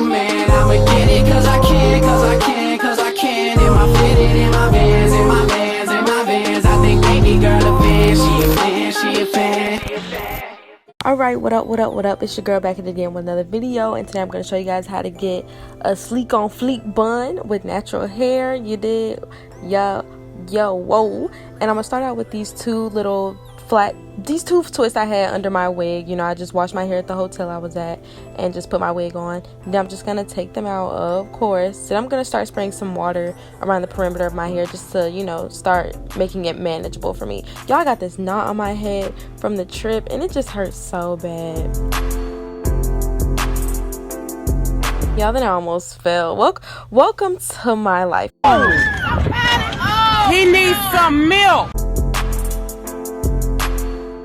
man. I'ma get it cause I can, cause I can, cause I can. Am I fitted in my vans, in my vans, in my vans? I think baby girl a fan, she a fan, she a fan. Alright, what up? It's your girl back again with another video, and today I'm going to show you guys how to get a sleek on fleek bun with natural hair. You did? Yo, whoa. And I'm going to start out with these two twists I had under my wig. You know, I just washed my hair at the hotel I was at and just put my wig on. Then I'm just going to take them out, of course. Then I'm going to start spraying some water around the perimeter of my hair just to, you know, start making it manageable for me. Y'all, got this knot on my head from the trip and it just hurts so bad. Y'all, then I almost fell. Welcome to my life. He needs some milk.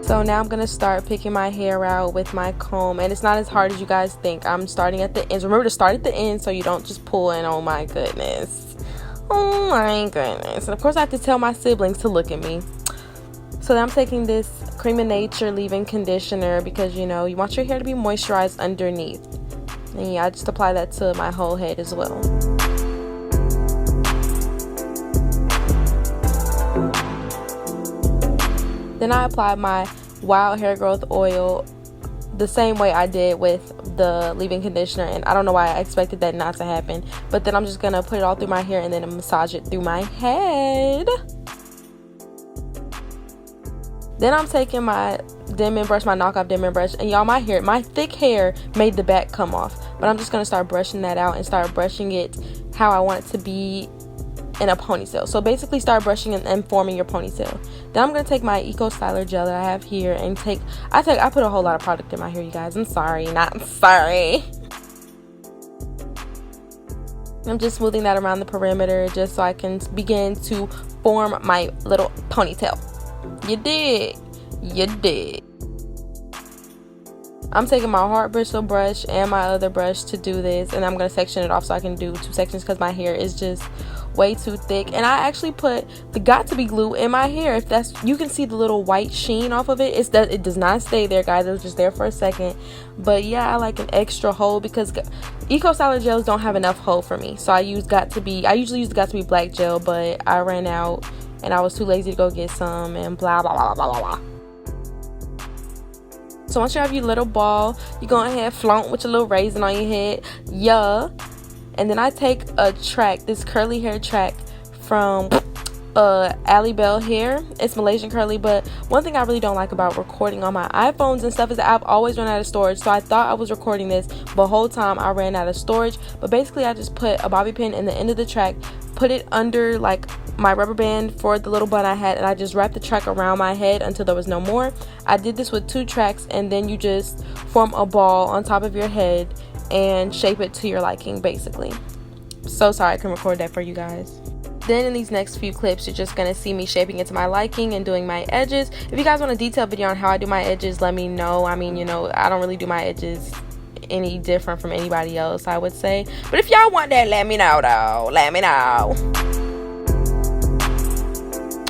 So now I'm going to start picking my hair out with my comb, and it's not as hard as you guys think. I'm starting at the ends. Remember to start at the end so you don't just pull in. Oh my goodness. Oh my goodness. And of course I have to tell my siblings to look at me. So then I'm taking this Cream of Nature leave-in conditioner because, you know, you want your hair to be moisturized underneath. And yeah, I just apply that to my whole head as well. Then I applied my Wild Hair Growth Oil the same way I did with the leave-in conditioner, and I don't know why I expected that not to happen, but then I'm just gonna put it all through my hair and then massage it through my head. Then I'm taking my Denman brush, my knockoff Denman brush, and y'all, my thick hair made the back come off, but I'm just gonna start brushing that out and start brushing it how I want it to be in a ponytail. So basically start brushing and forming your ponytail. Then I'm going to take my Eco Styler gel that I have here and I put a whole lot of product in my hair, you guys. I'm sorry. I'm just smoothing that around the perimeter just so I can begin to form my little ponytail. You did. I'm taking my hard bristle brush and my other brush to do this, and I'm going to section it off so I can do 2 sections because my hair is just way too thick. And I actually put the Got2b glue in my hair. If that's, you can see the little white sheen off of it. It does not stay there, guys. It was just there for a second. But yeah, I like an extra hold because Eco Styler gels don't have enough hold for me. So I use Got2b. I usually use the Got2b black gel, but I ran out and I was too lazy to go get some and blah blah blah blah blah blah. So once you have your little ball, you go ahead flaunt with your little raisin on your head. Yeah. And then I take a track, this curly hair track from Ally Bell Hair. It's Malaysian curly, but one thing I really don't like about recording on my iPhones and stuff is that I've always run out of storage. So I thought I was recording this, but the whole time I ran out of storage. But basically I just put a bobby pin in the end of the track, put it under like my rubber band for the little bun I had, and I just wrapped the track around my head until there was no more. I did this with 2 tracks, and then you just form a ball on top of your head and shape it to your liking, basically. So sorry I couldn't record that for you guys. Then in these next few clips, you're just going to see me shaping it to my liking and doing my edges. If you guys want a detailed video on how I do my edges, let me know. I mean, you know, I don't really do my edges any different from anybody else, I would say. But if y'all want that, let me know, though. Let me know.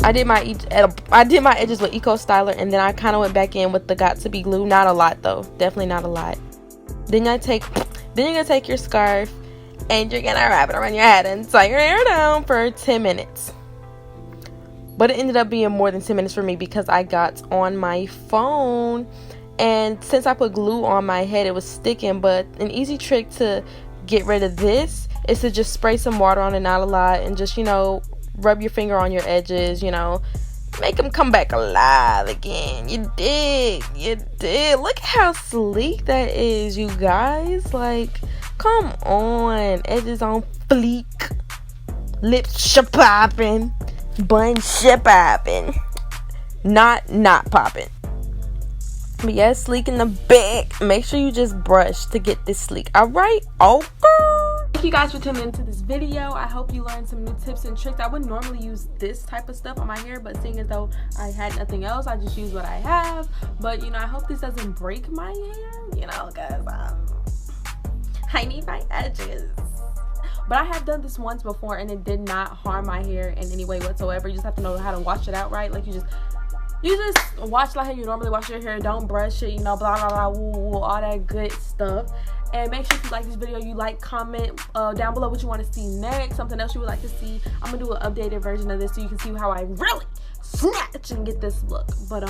I did my edges with Eco Styler, and then I kind of went back in with the Got2b glue. Not a lot, though. Definitely not a lot. Then you're gonna take your scarf and you're gonna wrap it around your head and tie your hair down for 10 minutes. But it ended up being more than 10 minutes for me because I got on my phone, and since I put glue on my head, it was sticking. But an easy trick to get rid of this is to just spray some water on it, not a lot, and just, you know, rub your finger on your edges, you know, make them come back alive again. You did. Look how sleek that is, you guys. Like, come on. Edges on fleek, lips popping, bun popping, not popping. But yeah, sleek in the back. Make sure you just brush to get this sleek. Alright? Okay. Thank you guys for tuning into this video. I hope you learned some new tips and tricks. I wouldn't normally use this type of stuff on my hair, but seeing as though I had nothing else, I just use what I have. But, you know, I hope this doesn't break my hair, you know, because I need my edges. But I have done this once before and it did not harm my hair in any way whatsoever. You just have to know how to wash it out right. Like, you just you just wash like how you normally wash your hair. Don't brush it, you know, blah blah blah, woo woo, all that good stuff. And make sure if you like this video, you like, comment down below what you want to see next, something else you would like to see. I'm gonna do an updated version of this so you can see how I really snatch and get this look. But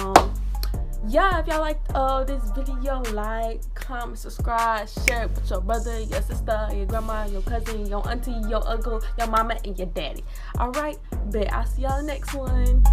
yeah, if y'all liked this video, like, comment, subscribe, share it with your brother, your sister, your grandma, your cousin, your auntie, your uncle, your mama, and your daddy. All right, bet I'll see y'all next one.